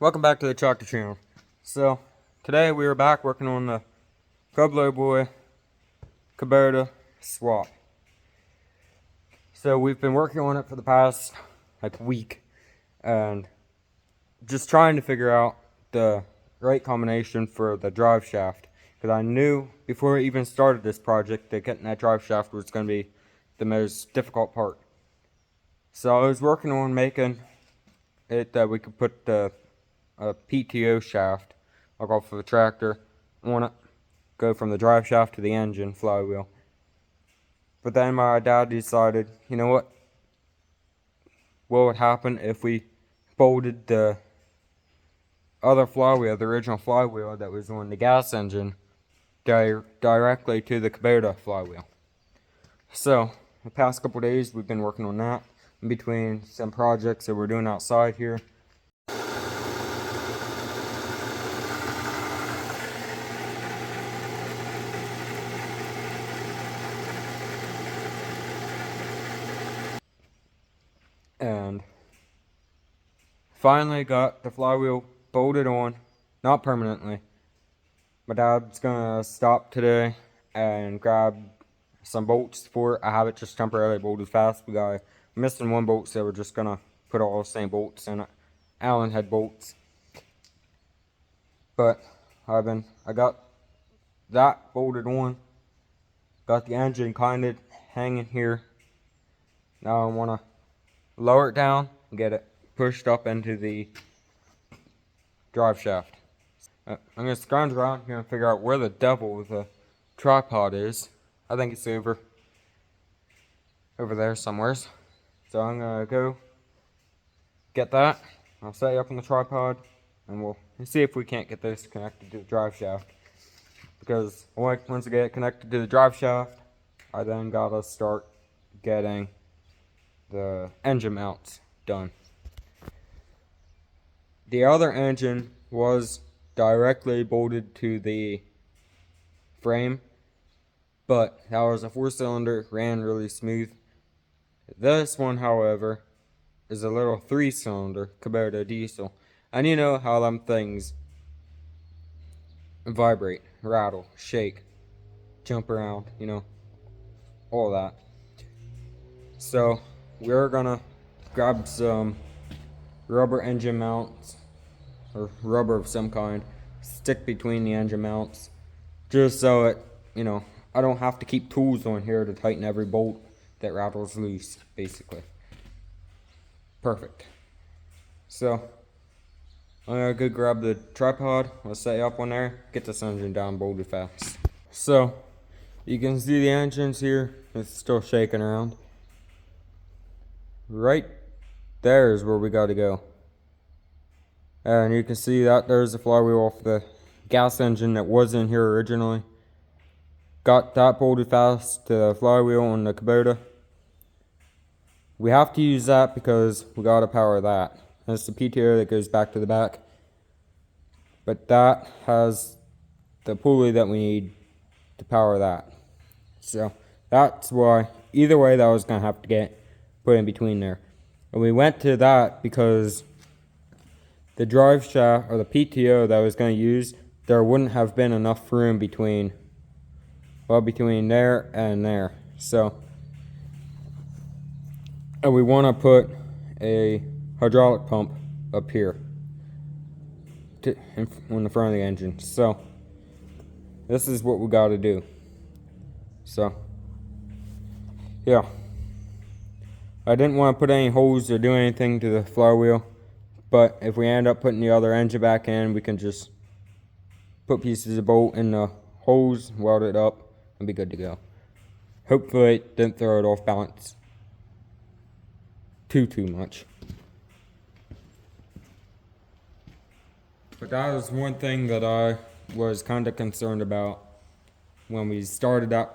Welcome back to the Tractor Channel. So, today we are back working on the Kubota Kubota swap. So we've been working on it for the past week and just trying to figure out the right combination for the drive shaft. Because I knew before I even started this project that getting that drive shaft was going to be the most difficult part. So I was working on making it that we could put a PTO shaft, like off of a tractor, on it, go from the drive shaft to the engine flywheel. But then my dad decided, you know what would happen if we bolted the other flywheel, the original flywheel that was on the gas engine, directly to the Kubota flywheel. So the past couple days we've been working on that in between some projects that we're doing outside here. And finally got the flywheel bolted on, not permanently. My dad's gonna stop today and grab some bolts for it. I have it just temporarily bolted fast. We got missing one bolt, so we're just gonna put all the same bolts in it. Allen head bolts. But I got that bolted on. Got the engine kind of hanging here. Now I wanna lower it down and get it pushed up into the drive shaft. I'm gonna scrounge around here and figure out where the devil the tripod is. I think it's over there somewhere. So I'm gonna go get that. I'll set it up on the tripod and we'll see if we can't get this connected to the drive shaft. Because once I get it connected to the drive shaft, I then gotta start getting the engine mounts done. The other engine was directly bolted to the frame, but that was a 4-cylinder, ran really smooth. This one, however, is a little 3-cylinder Kubota diesel, and you know how them things vibrate, rattle, shake, jump around, you know, all that. So we're gonna grab some rubber engine mounts, or rubber of some kind, stick between the engine mounts, just so it, you know, I don't have to keep tools on here to tighten every bolt that rattles loose, basically. Perfect. So I'm gonna go grab the tripod, I'll set it up on there, get this engine down bolted fast. So you can see the engines here, it's still shaking around. Right there is where we gotta go. And you can see that there's the flywheel off the gas engine that was in here originally. Got that bolted fast to the flywheel on the Kubota. We have to use that because we gotta power that. That's the PTO that goes back to the back. But that has the pulley that we need to power that. So that's why, either way, that was gonna have to get put in between there. And we went to that because the drive shaft, or the PTO that I was going to use, there wouldn't have been enough room between there and there. So, and we want to put a hydraulic pump up here on the front of the engine. So this is what we got to do. So yeah, I didn't want to put any holes or do anything to the flywheel. But if we end up putting the other engine back in, we can just put pieces of bolt in the holes, weld it up, and be good to go. Hopefully it didn't throw it off balance too much. But that was one thing that I was kind of concerned about when we started that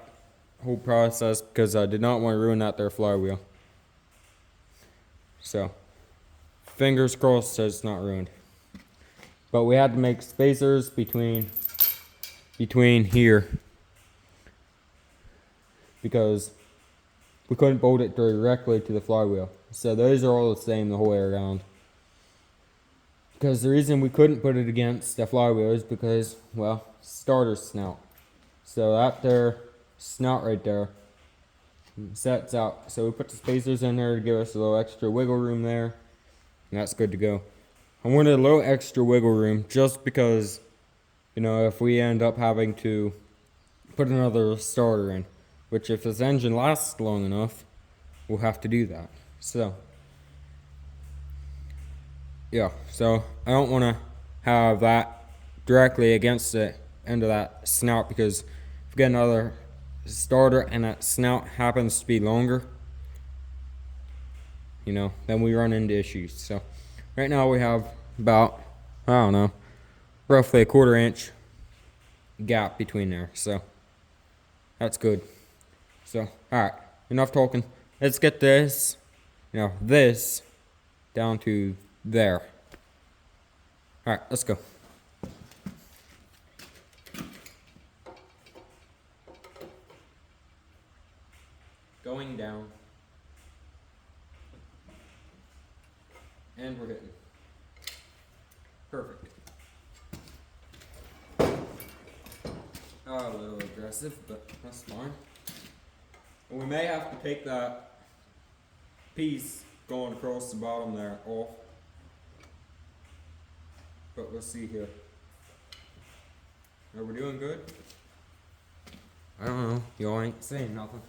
whole process, because I did not want to ruin that there flywheel. So fingers crossed that it's not ruined. But we had to make spacers between here because we couldn't bolt it directly to the flywheel. So those are all the same the whole way around. Because the reason we couldn't put it against the flywheel is because, well, starter snout. So that there snout right there sets out. So we put the spacers in there to give us a little extra wiggle room there. And that's good to go. I wanted a little extra wiggle room just because, you know, if we end up having to put another starter in, which if this engine lasts long enough, we'll have to do that. So, yeah, so I don't want to have that directly against the end of that snout, because if we get another starter and that snout happens to be longer, you know, then we run into issues. So right now we have about, I don't know, roughly a 1/4 inch gap between there. So that's good. So, alright, enough talking. Let's get this, you know, this down to there. Alright, let's go. Going down. And we're hitting. Perfect. A little aggressive, but that's fine. And we may have to take that piece going across the bottom there off. But we'll see here. Are we doing good? I don't know. Y'all ain't saying nothing.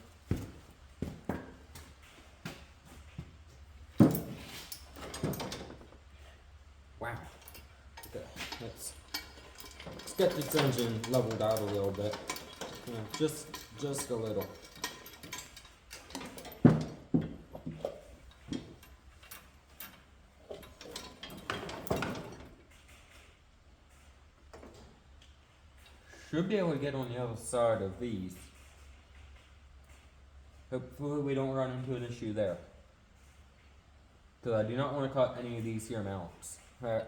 Wow. Okay, let's get this engine leveled out a little bit. You know, just a little. Should be able to get on the other side of these. Hopefully we don't run into an issue there. Because I do not want to cut any of these here mounts. I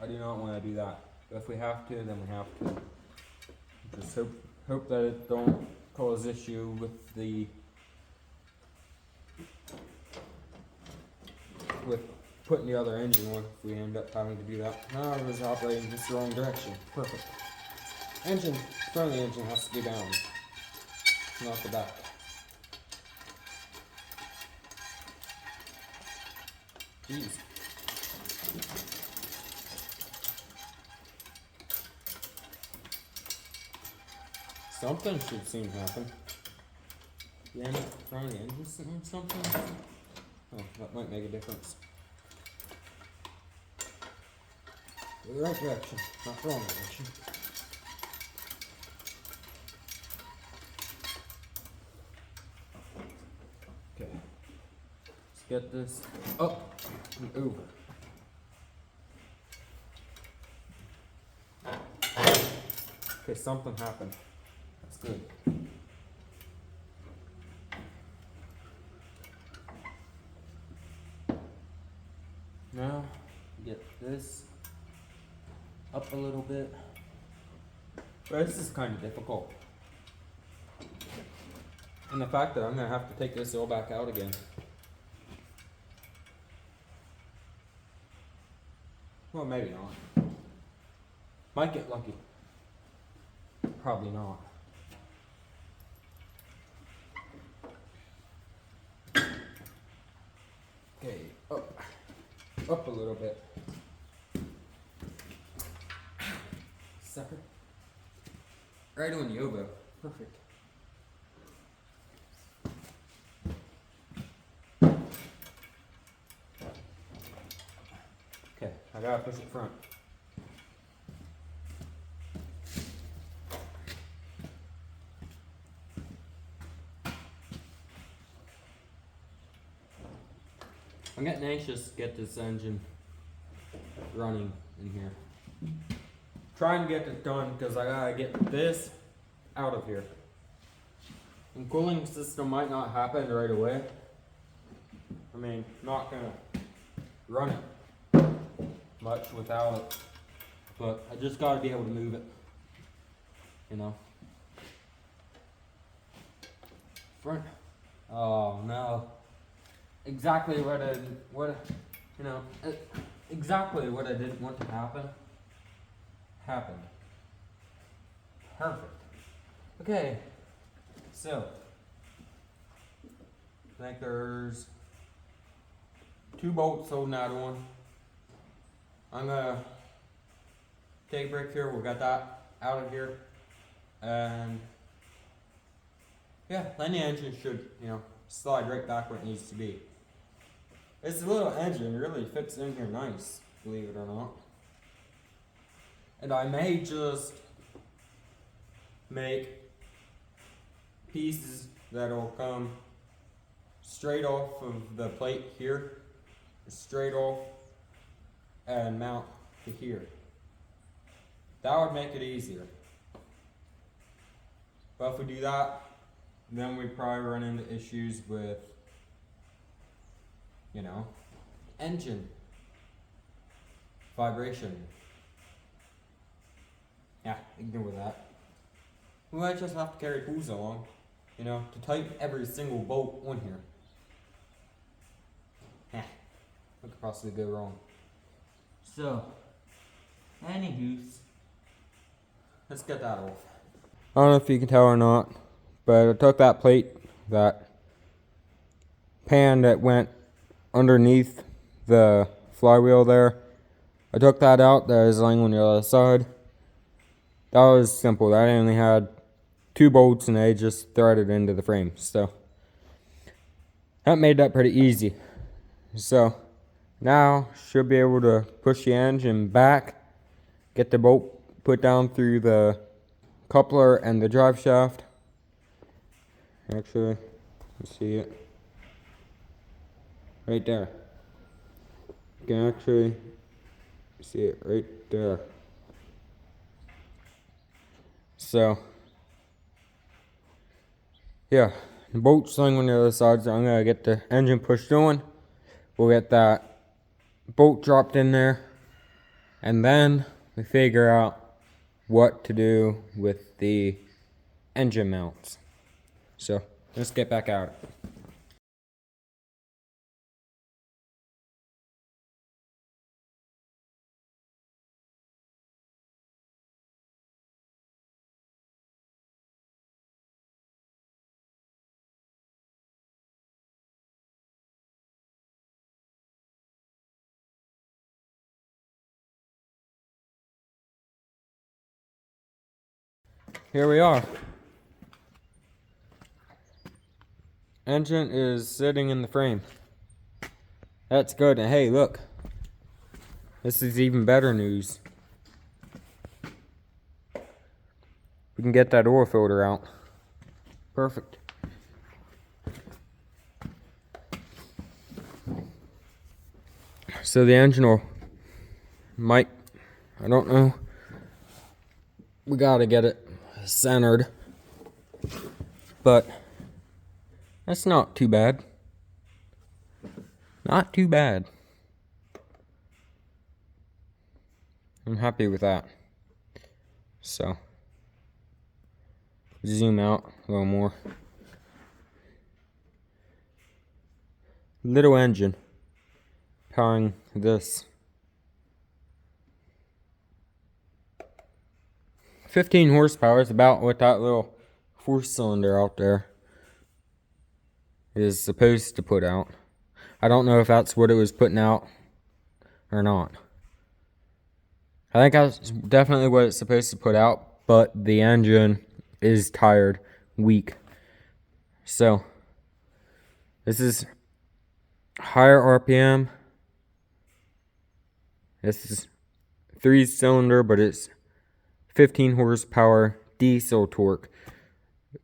do not want to do that. But if we have to, then we have to. Just hope that it don't cause issue with putting the other engine on if we end up having to do that. Now I was operating just the wrong direction. Perfect. Engine, front of the engine has to be down, not the back. Jeez. Something should soon happen. The end front of the engine sitting something? Oh, that might make a difference. The right direction, not the wrong direction. Okay. Let's get this up. Ooh. Okay, something happened. That's good. Now, get this up a little bit. But this is kind of difficult. And the fact that I'm going to have to take this all back out again. Well, maybe not. Might get lucky. Probably not. Okay, up a little bit. Sucker. Right on the elbow. Perfect. Okay, I gotta push it front. I'm getting anxious to get this engine running in here. Trying to get it done because I gotta get this out of here. And cooling system might not happen right away. I mean, not gonna run it much without it, but I just gotta be able to move it, you know. Front. Oh no. Exactly what you know, exactly what I didn't want to happen happened. Perfect. Okay, so I think there's 2 bolts holding that on. I'm gonna take a break here. We got that out of here, and yeah, then the engine should, slide right back where it needs to be. This little engine really fits in here nice, believe it or not. And I may just make pieces that'll come straight off of the plate here, straight off, and mount to here. That would make it easier. But if we do that, then we probably run into issues with, engine vibration. Yeah, ignore that. We might just have to carry tools along, to tighten every single bolt on here. What could possibly go wrong? So, anywho's, let's get that off. I don't know if you can tell or not, but I took that plate, that pan that went underneath the flywheel there. I took that out. That is laying on the other side. That was simple. That only had 2 bolts and they just threaded into the frame. So that made that pretty easy. So now should be able to push the engine back, get the bolt put down through the coupler and the drive shaft. Actually, let's see it right there. You can actually see it right there. So yeah, the bolt's laying on the other side, so I'm gonna get the engine pushed on. We'll get that bolt dropped in there, and then we figure out what to do with the engine mounts. So let's get back out. Here we are. Engine is sitting in the frame. That's good. And hey, look, this is even better news. We can get that oil filter out. Perfect. So the engine might, I don't know. We gotta get it centered, but that's not too bad. Not too bad. I'm happy with that. So, zoom out a little more. Little engine powering this. 15 horsepower is about what that little 4-cylinder out there is supposed to put out. I don't know if that's what it was putting out or not. I think that's definitely what it's supposed to put out, but the engine is tired, weak. So, this is higher RPM. This is 3-cylinder, but it's 15 horsepower diesel torque.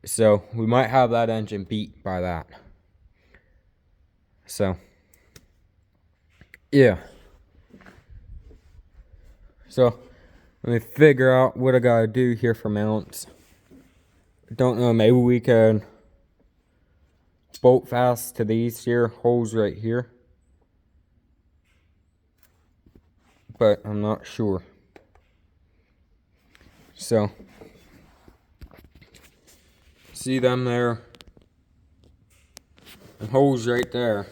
So we might have that engine beat by that. So yeah. So let me figure out what I gotta do here for mounts. I don't know, maybe we can bolt fast to these here holes right here, but I'm not sure. So see them there, and holes right there.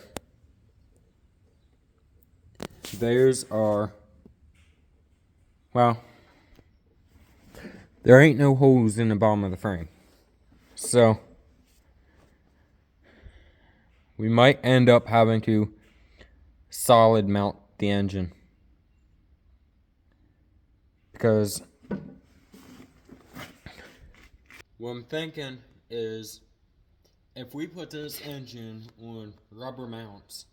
theirs are, well, there ain't no holes in the bottom of the frame. So we might end up having to solid mount the engine. Because what I'm thinking is, if we put this engine on rubber mounts,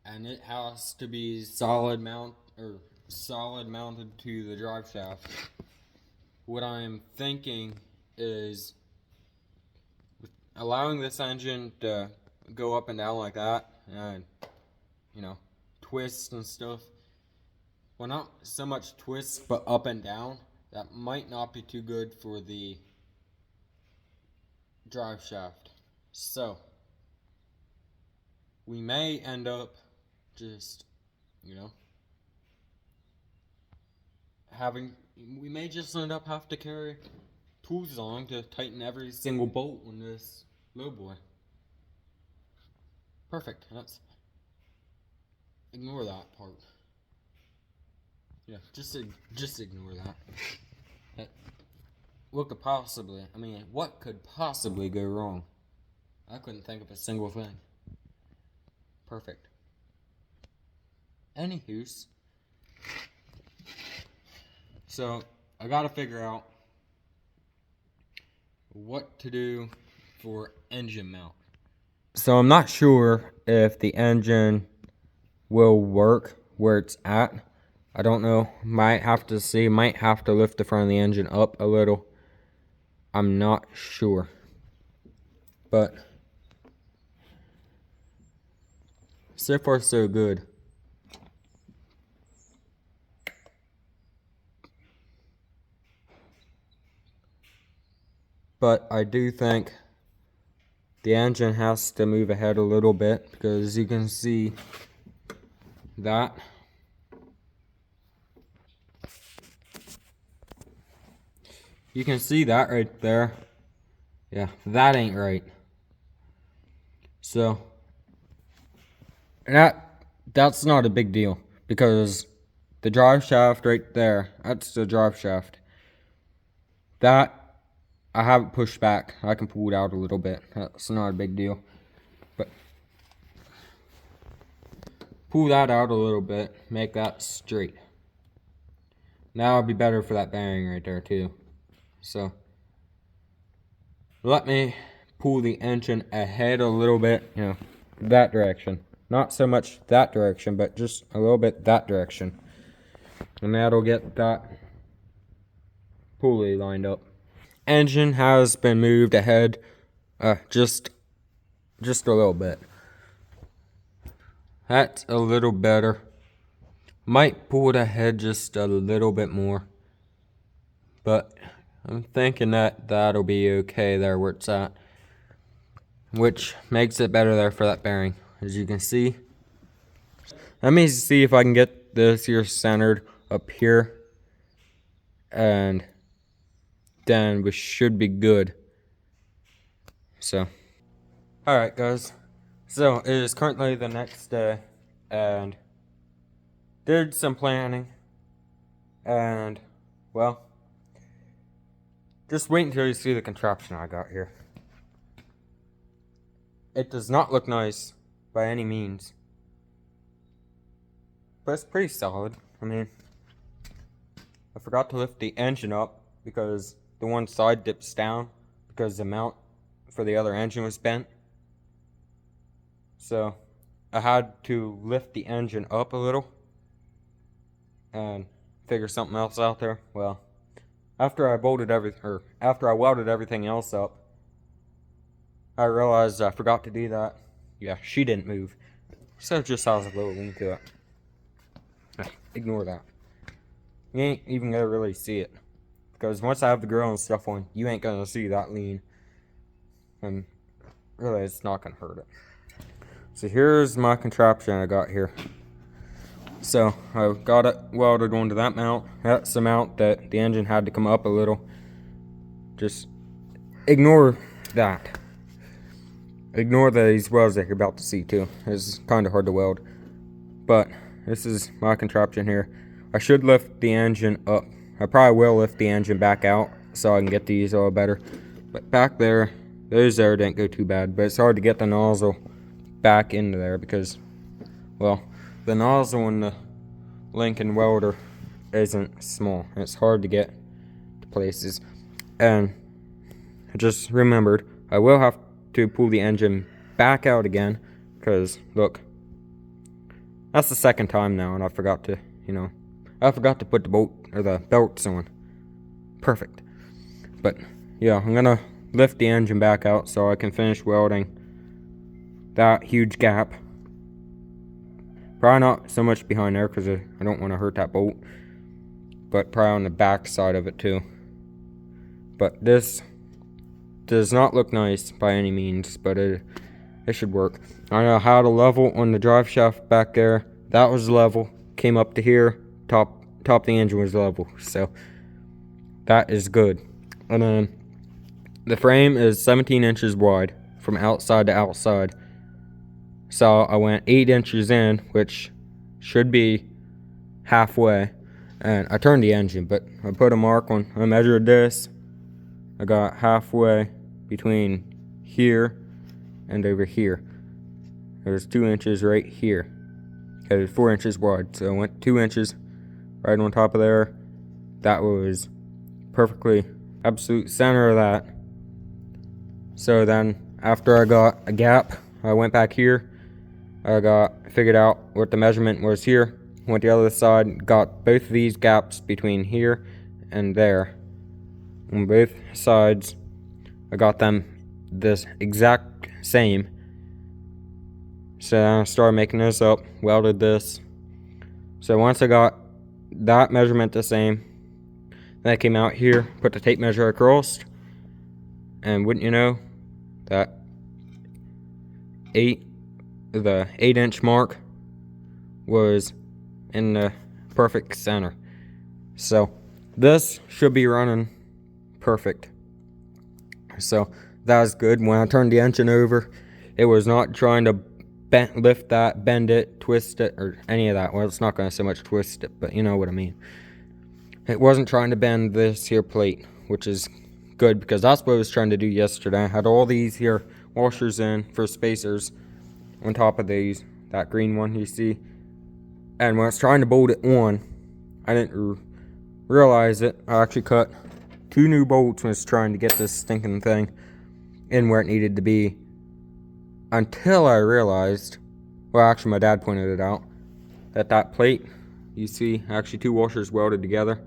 and it has to be solid mounted to the drive shaft, what I'm thinking is allowing this engine to go up and down like that, and twist and stuff. Well, not so much twist, but up and down. That might not be too good for the drive shaft. So we may end up just, we may just end up have to carry tools along to tighten every single bolt on this low boy. Perfect. Ignore that part. Yeah, just ignore that. What could possibly go wrong? I couldn't think of a single thing. Perfect. Anywho's, so I gotta figure out what to do for engine mount. So I'm not sure if the engine will work where it's at. I don't know. Might have to see. Might have to lift the front of the engine up a little. I'm not sure. But so far so good. But I do think the engine has to move ahead a little bit, because you can see that. You can see that right there. Yeah, that ain't right. So that's not a big deal, because the drive shaft right there, that's the drive shaft. That I have it pushed back. I can pull it out a little bit. That's not a big deal. But pull that out a little bit, make that straight. Now it'll be better for that bearing right there too. So let me pull the engine ahead a little bit, that direction. Not so much that direction, but just a little bit that direction. And that'll get that pulley lined up. Engine has been moved ahead just a little bit. That's a little better. Might pull it ahead just a little bit more, but I'm thinking that that'll be okay there where it's at, which makes it better there for that bearing, as you can see. Let me see if I can get this here centered up here, and then we should be good. So alright guys, so it is currently the next day, and did some planning, and well, just wait until you see the contraption I got here. It does not look nice by any means, but it's pretty solid. I mean, I forgot to lift the engine up because the one side dips down because the mount for the other engine was bent. So I had to lift the engine up a little and figure something else out there. Well, after I welded everything else up, I realized I forgot to do that. Yeah, she didn't move, so it just has a little lean to it. Ignore that. You ain't even gonna really see it, because once I have the grill and stuff on, you ain't gonna see that lean, and really it's not gonna hurt it. So here's my contraption I got here. So I got it welded onto that mount. That's the mount that the engine had to come up a little. Just ignore that. Ignore these welds that you're about to see too. It's kind of hard to weld, but this is my contraption here. I should lift the engine up. I probably will lift the engine back out so I can get these all better. But back there, those there didn't go too bad, but it's hard to get the nozzle back into there because, well, the nozzle in the Lincoln welder isn't small. It's hard to get to places. And I just remembered I will have to pull the engine back out again because, look, that's the second time now, and I forgot to, I forgot to put the bolt or the belts on. Perfect. But yeah, I'm gonna lift the engine back out so I can finish welding that huge gap. Probably not so much behind there because I don't want to hurt that bolt, but probably on the back side of it too. But this does not look nice by any means, but it should work. I know how to level on the drive shaft back there. That was level. Came up to here. Top of the engine was level. So that is good. And then the frame is 17 inches wide from outside to outside. So I went 8 inches in, which should be halfway. And I turned the engine, but I put a mark on. I measured this. I got halfway between here and over here. There's 2 inches right here. Okay, it's 4 inches wide. So I went 2 inches right on top of there. That was perfectly absolute center of that. So then after I got a gap, I went back here. I figured out what the measurement was here. Went the other side, got both of these gaps between here and there. On both sides, I got them this exact same. So then I started making this up, welded this. So once I got that measurement the same, then I came out here, put the tape measure across, and wouldn't you know, that the 8-inch mark was in the perfect center. So this should be running perfect. So that was good. When I turned the engine over, it was not trying to lift that, bend it, twist it, or any of that. Well, it's not going to so much twist it, but you know what I mean. It wasn't trying to bend this here plate, which is good because that's what I was trying to do yesterday. I had all these here washers in for spacers on top of these, that green one you see. And when I was trying to bolt it on, I didn't realize it. I actually cut 2 new bolts when I was trying to get this stinking thing in where it needed to be. Until I realized, well, actually my dad pointed it out, that plate, you see, actually 2 washers welded together.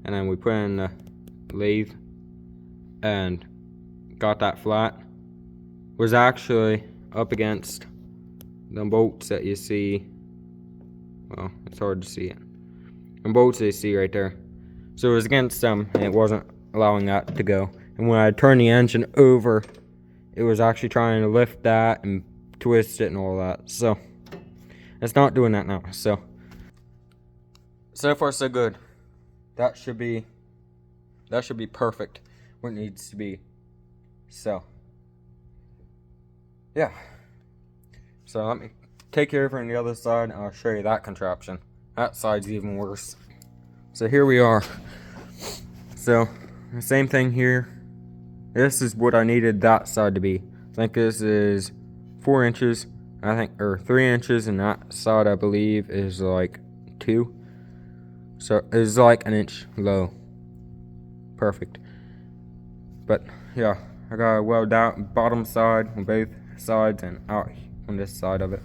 And then we put in the lathe and got that flat, was actually up against the bolts that you see. Well, it's hard to see it. The bolts that you see right there. So it was against them, and it wasn't allowing that to go. And when I turned the engine over, it was actually trying to lift that and twist it and all that. So it's not doing that now. So far so good. That should be perfect where it needs to be. So yeah. So let me take you over on the other side and I'll show you that contraption. That side's even worse. So here we are. So the same thing here. This is what I needed that side to be. I think this is 4 inches. Or 3 inches, and that side I believe is like 2. So it's like an inch low. Perfect. But yeah, I gotta weld out bottom side on both sides and out on this side of it.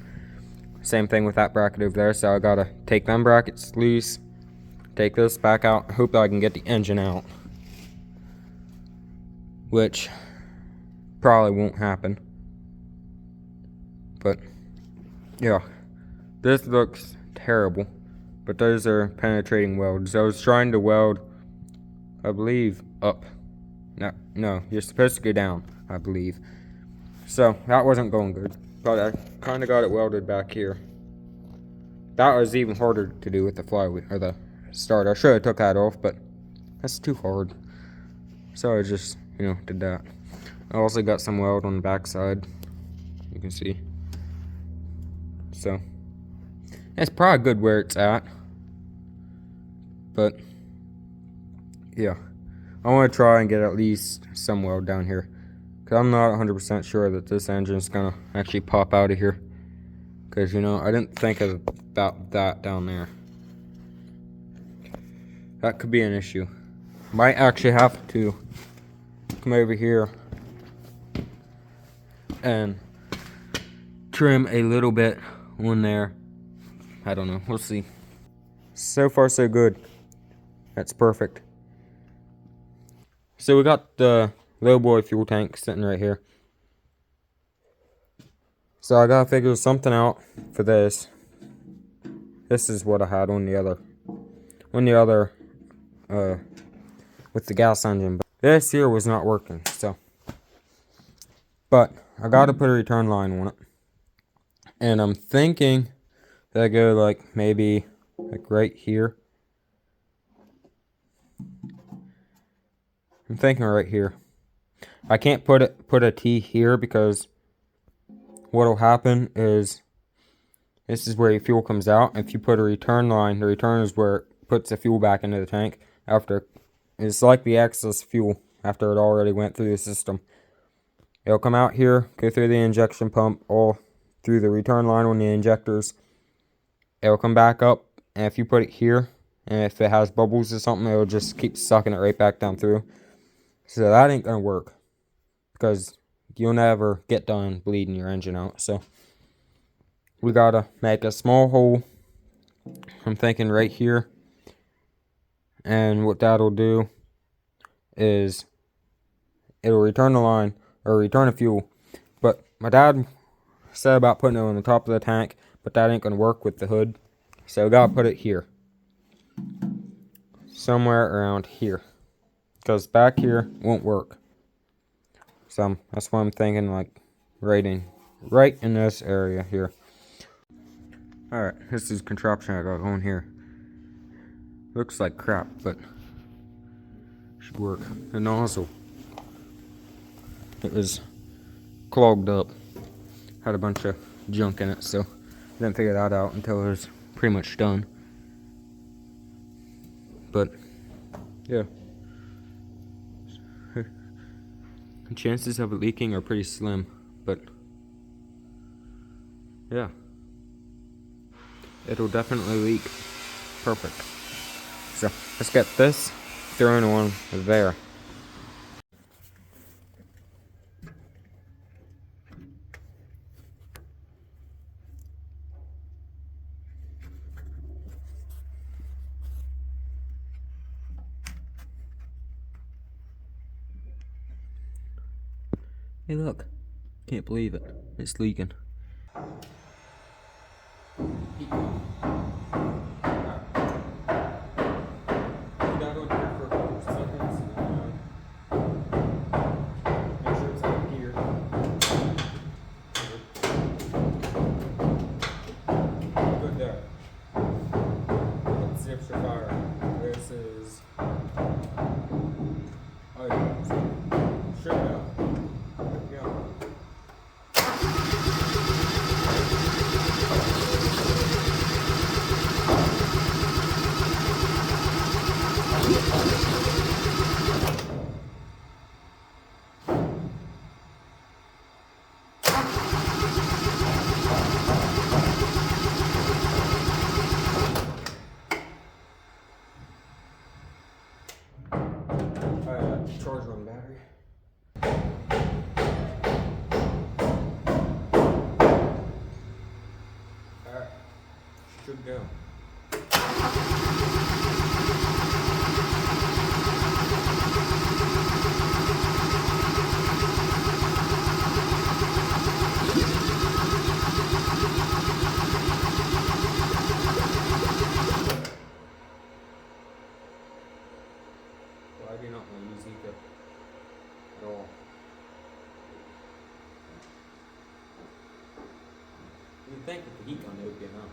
Same thing with that bracket over there. So I gotta take them brackets loose, take this back out, hope that I can get the engine out, which probably won't happen. But yeah, this looks terrible, but those are penetrating welds. I was trying to weld, I believe, up. No, you're supposed to go down, I believe. So that wasn't going good, but I kind of got it welded back here. That was even harder to do with the flywheel, or the start. I should have took that off, but that's too hard. So I just, did that. I also got some weld on the back side, you can see. So It's probably good where it's at. But yeah, I want to try and get at least some weld down here, because I'm not 100% sure that this engine's gonna actually pop out of here, because you know, I didn't think about that down there. That could be an issue. Might actually have to come over here and trim a little bit on there. I don't know, we'll see. So far so good. That's perfect. So we got the low boy fuel tank sitting right here. So I gotta figure something out for this. This is what I had on the other with the gas engine. But this here was not working, so. But I gotta put a return line on it. And I'm thinking that I go like maybe like right here. I'm thinking right here. I can't put a T here because what'll happen is this is where your fuel comes out. If you put a return line, the return is where it puts the fuel back into the tank after. It's like the excess fuel after it already went through the system. It'll come out here, go through the injection pump, all through the return line on the injectors. It'll come back up, and if you put it here, and if it has bubbles or something, it'll just keep sucking it right back down through. So that ain't gonna work, because you'll never get done bleeding your engine out. So we gotta make a small hole, I'm thinking right here. And what that'll do is it'll return the line, or return the fuel. But my dad said about putting it on the top of the tank, but that ain't gonna work with the hood. So we gotta put it here. Somewhere around here. Because back here won't work. So that's why I'm thinking, like right in this area here. Alright, this is contraption I got going here. Looks like crap, but should work. The nozzle, it was clogged up, had a bunch of junk in it, so I didn't figure that out until it was pretty much done. But yeah, the chances of it leaking are pretty slim, but yeah, it'll definitely leak. Perfect. So let's get this thrown on there. Hey look, can't believe it, it's leaking. This is charger on the battery. Alright, should go. Well, I do not want to use ether at all. You'd think with the heat gun it would be enough.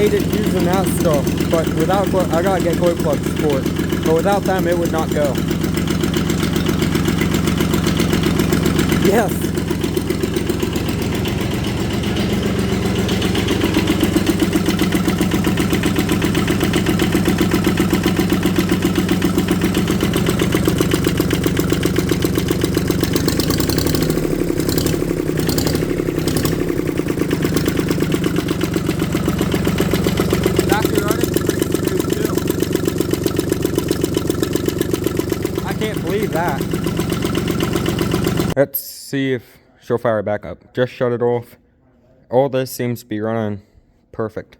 hated using that stuff, but without, I gotta get glow plugs for it. But without them, it would not go. Yes. That. Let's see if she'll fire it back up. Just shut it off. All this seems to be running perfect.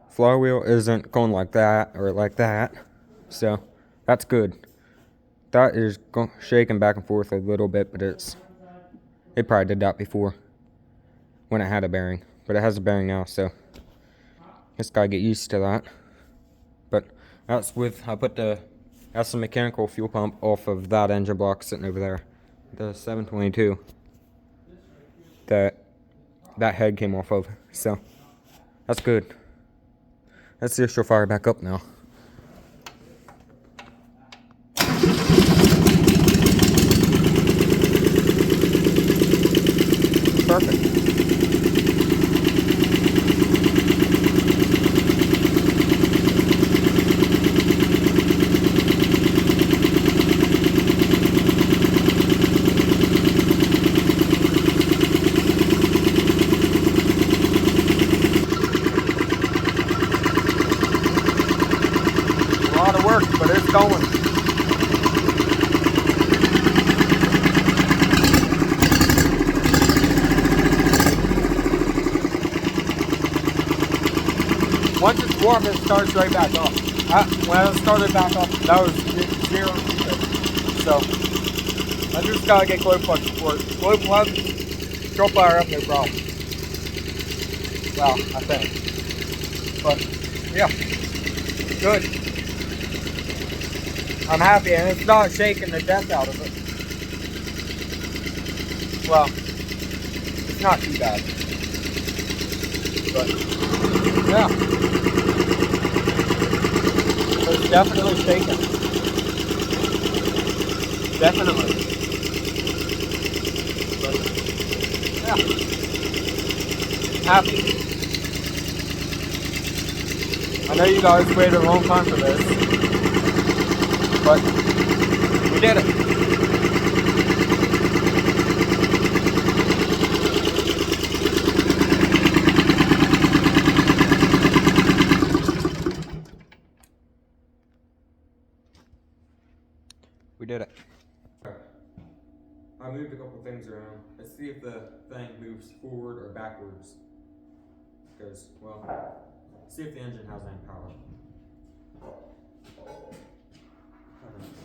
Flywheel isn't going like that or like that, so that's good. That is shaking back and forth a little bit, but it probably did that before when it had a bearing, but it has a bearing now, so just gotta get used to that. But that's that's the mechanical fuel pump off of that engine block sitting over there. The 722 that head came off of. So that's good. Let's see if she'll fire back up now. Perfect. But it's going. Once it's warm, it starts right back up. When I started back up, that was 0 So I just gotta get glow plugs for it. Glow plugs, she'll fire up, no problem. Well, I think. But yeah, good. I'm happy, and it's not shaking the death out of it. Well, it's not too bad. But, yeah. But it's definitely shaking. Definitely. But, yeah. Happy. I know you guys waited a long time for this. But we did it. We did it. I moved a couple things around. Let's see if the thing moves forward or backwards. Because, well, see if the engine has any power.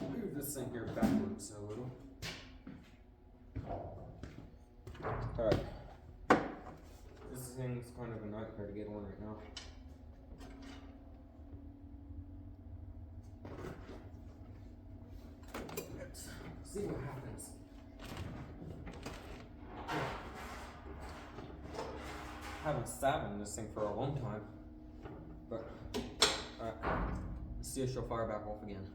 Move this thing here backwards a little. Alright. This thing's kind of a nightmare to get on right now. Let's see what happens. I haven't sat in this thing for a long time. But, alright. Let's see if she'll fire back off again.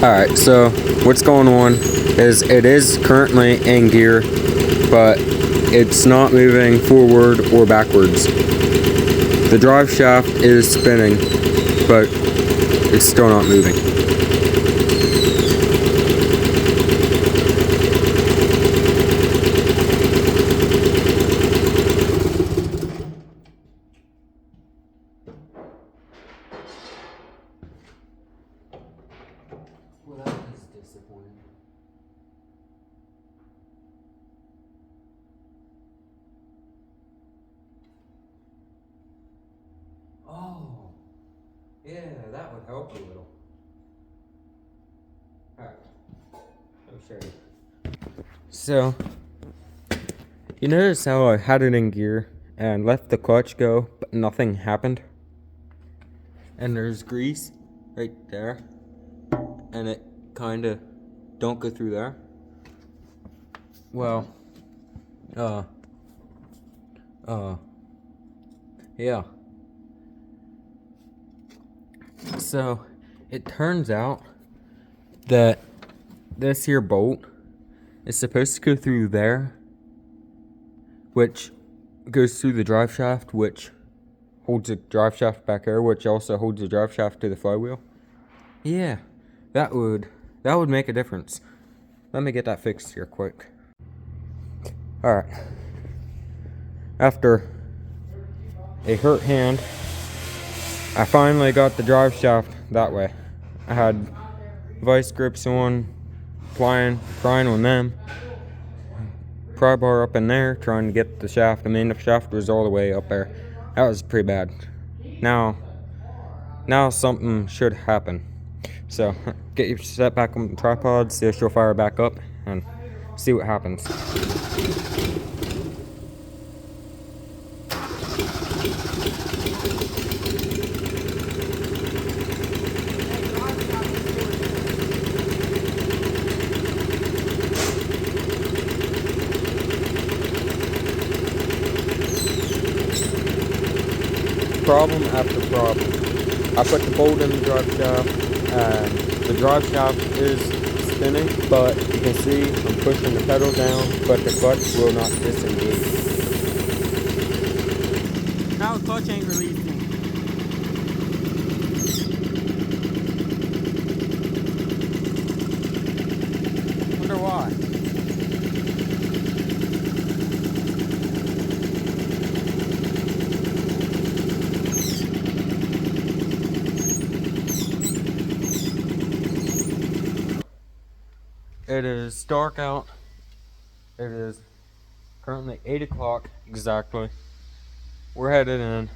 Alright, so what's going on is it is currently in gear, but it's not moving forward or backwards. The drive shaft is spinning, but it's still not moving. disappointed. Oh, yeah, that would help a little. Alright, let me show you. So, you notice how I had it in gear and left the clutch go, but nothing happened? And there's grease right there, and it kinda don't go through there. Well, yeah. So, it turns out that this here bolt is supposed to go through there, which goes through the drive shaft, which holds the drive shaft back there, which also holds the drive shaft to the flywheel. Yeah, that would make a difference. Let me get that fixed here quick. Alright. After a hurt hand, I finally got the drive shaft that way. I had vice grips on, prying on them. Pry bar up in there, trying to get the shaft. I mean, the shaft was all the way up there. That was pretty bad. Now something should happen. So, get your set back on the tripod, see if she'll fire back up, and see what happens. Problem after problem. I put the bolt in the drive shaft, and the drive shaft is spinning, but you can see I'm pushing the pedal down, but the clutch will not disengage. Now the clutch ain't releasing. Wonder why. It is dark out. It is currently 8 o'clock exactly. We're headed in.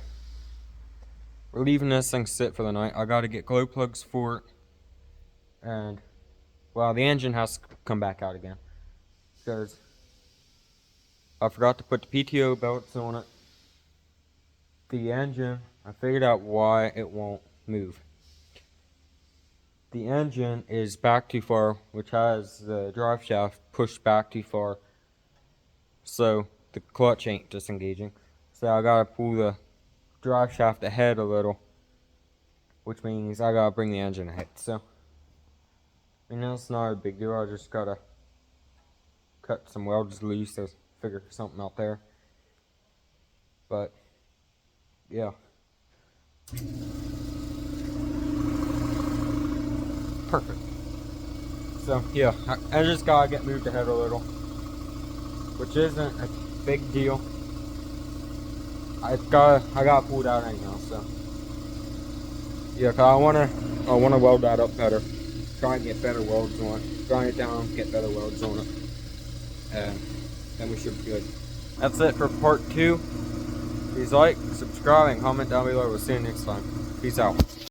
We're leaving this thing sit for the night. I gotta get glow plugs for it. And, well, the engine has to come back out again. Because I forgot to put the PTO belts on it. The engine, I figured out why it won't move. The engine is back too far, which has the drive shaft pushed back too far. So the clutch ain't disengaging. So I gotta pull the drive shaft ahead a little, which means I gotta bring the engine ahead. So, I mean, that's not a big deal. I just gotta cut some welds loose to figure something out there. But, yeah. Perfect. So, yeah, I just gotta get moved ahead a little, which isn't a big deal. I gotta pull it out anyhow, so. Yeah, 'cause I wanna weld that up better. Try and get better welds on it. Grind it down, get better welds on it. And then we should be good. That's it for part 2. Please like, subscribe, and comment down below. We'll see you next time. Peace out.